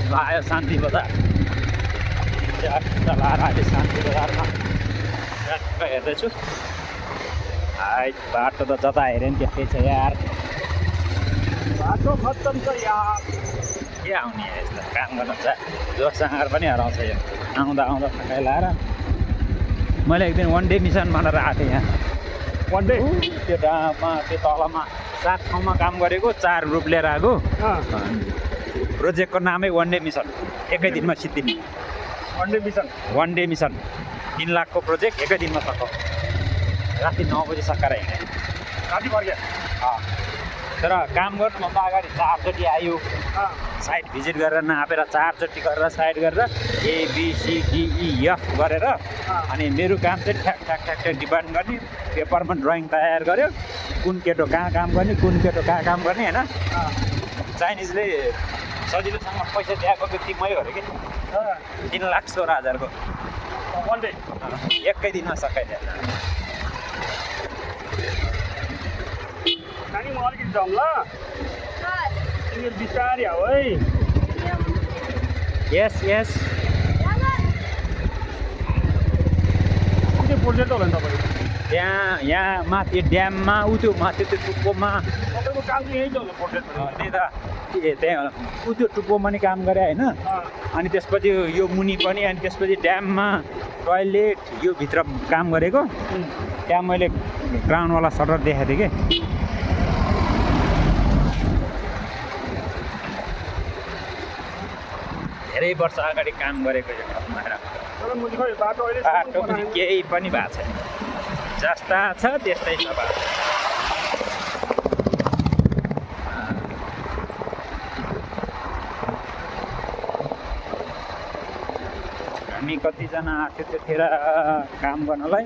आयो शान्ति बजार चलाएर अहिले शान्ति बजारमा हेर्दैछु। हाई बाटो त जता हेऱ्यो नि त्यस्तै छ यार, बाटो खत्तम छ यार। के आउने यस्तो काम गर्न जोरसँगार पनि हराउँछ यो आउँदा आउँदा थकाइ लाएर। मैले एक दिन वान डे मिसन भनेर आएको थिएँ यहाँ। वान डे त्यो डाँडामा त्यो तलमा 7 ठाउँमा काम गरेको, 4 ग्रुप लिएर आएको। प्रोजेक्टको नामै वान डे मिसन, एकै दिनमा सिद्धिने। वान डे मिसन 3 लाखको प्रोजेक्ट एकै दिनमा सक्यो। राति 9 बजी सकाएर हिँडेँ, राति फर्क्यो। तर काम गर्नुभन्दा अगाडि 4 चोटि आयो, साइट भिजिट गरेर नापेर 4 चोटि गरेर साइड गरेर ABCDEF गरेर अनि मेरो काम चाहिँ ठ्याक ठ्याक ठ्याक ठ्याक डिफाइन गर्ने, पेपरमा ड्रइङ तयार गर्यो, कुन केटो कहाँ काम गर्ने, कुन केटो कहाँ काम गर्ने होइन। चाइनिजले सजिलोसँग पैसा दिएको व्यक्ति मै हो कि 3,16,000 को वान डे एकै दिनमा सकाइदिए। नानी म अलिकति जाउँ ल, तिमीहरू बिस्तारै आऊ है। यस यस कुन चाहिँ प्रोजेक्ट होला नि तपाईँको? यहाँ माथि ड्याममा त्यो माथि त्यो टुप्पोमा तपाईँको काम चाहिँ यहीँ होला प्रोजेक्ट? त्यही त त्यहाँ त्यो टुप्पोमा नि काम गरे होइन। अनि त्यसपछि यो मुनि पनि, अनि त्यसपछि ड्याममा टोयलेट यो भित्र काम गरेको। त्यहाँ मैले ग्राउन्डवाला सटर देखाएको थिएँ कि। धेरै वर्ष अगाडि काम गरेको यो ठाउँमा। बाटो पनि केही पनि भएको छैन, जस्ता छ त्यस्तै छ बाटो। हामी कतिजना आएको थियो त्यतिखेर काम गर्नलाई।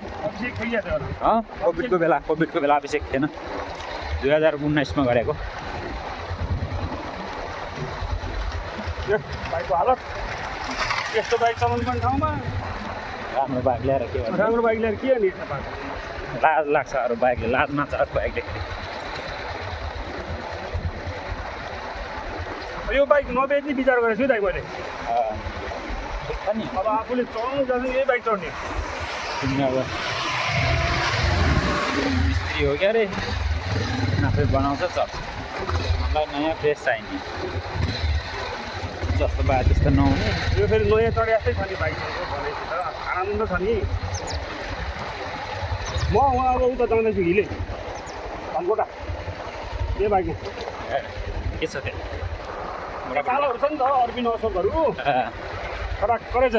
कोभिडको बेला अभिषेक थिएन, 2019मा गरेको। बाइकको हालत यस्तो, बाइक चलाउनु पर्ने ठाउँमा राम्रो बाइक ल्याएर के गर्नु? राम्रो बाइक ल्याएर के लिन्छ? लाज लाग्छ अरू बाइकले, लाज मान्छ अरू बाइकले। यो बाइक नबेच्ने विचार गरेको छु दाइ मैले। नि अब आफूले चलाउनु जान्छ यही बाइक चढ्ने। अब मिस्त्री हो क्या अरे, आफै बनाउँछ चल्छ। मलाई नयाँ फ्रेस चाहिने, जस्तो बात त्यस्तो नहुने। यो फेरि नयाँ चढे जस्तै छ नि बाइक भनेपछि त आनन्द छ नि। म अब उता जाँदैछु हिले धनकोटा, के बाइकमा के छ त्यहाँ? पालोहरू छ नि त, अर्बिन अशोकहरू खराक्कै छ।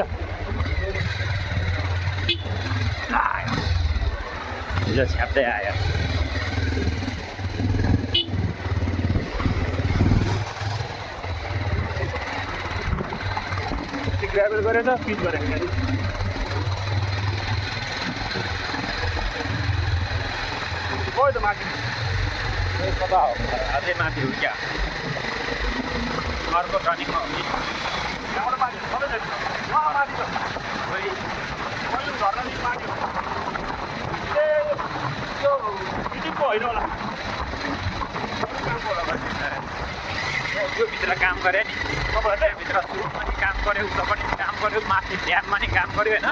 हिजो छ्याप्दै आयो। ग्राभल गरेछ, पिच गरेको छ। गयो त माथि, कता हो? अझै माथि हो क्या? अर्को टर्निङमा हो कि? यहाँबाट माथि सबै छ, उहाँ माथि छ। खोइ पहिलो झर्ना नि माथि हो। ए यो बिटिङको होइन होला, कामको होला भाइ। यो भित्र काम गरे नि तपाईँहरूले, भित्र सुरुमा नि काम गऱ्यो, उता पनि काम गऱ्यो, माथि ड्याममा नि काम गऱ्यो होइन।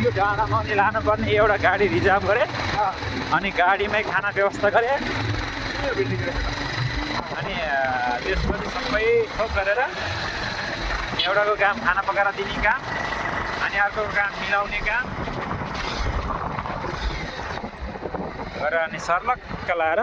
यो डाँडामा नि लानुपर्ने एउटा गाडी रिजर्भ गरेँ, अनि गाडीमै खाना व्यवस्था गरेँ। अनि त्यसपछि सबै थोक गरेर एउटाको काम खाना पकाएर दिने काम, अनि अर्कोको काम मिलाउने काम गरेर अनि सर्लक्क लाएर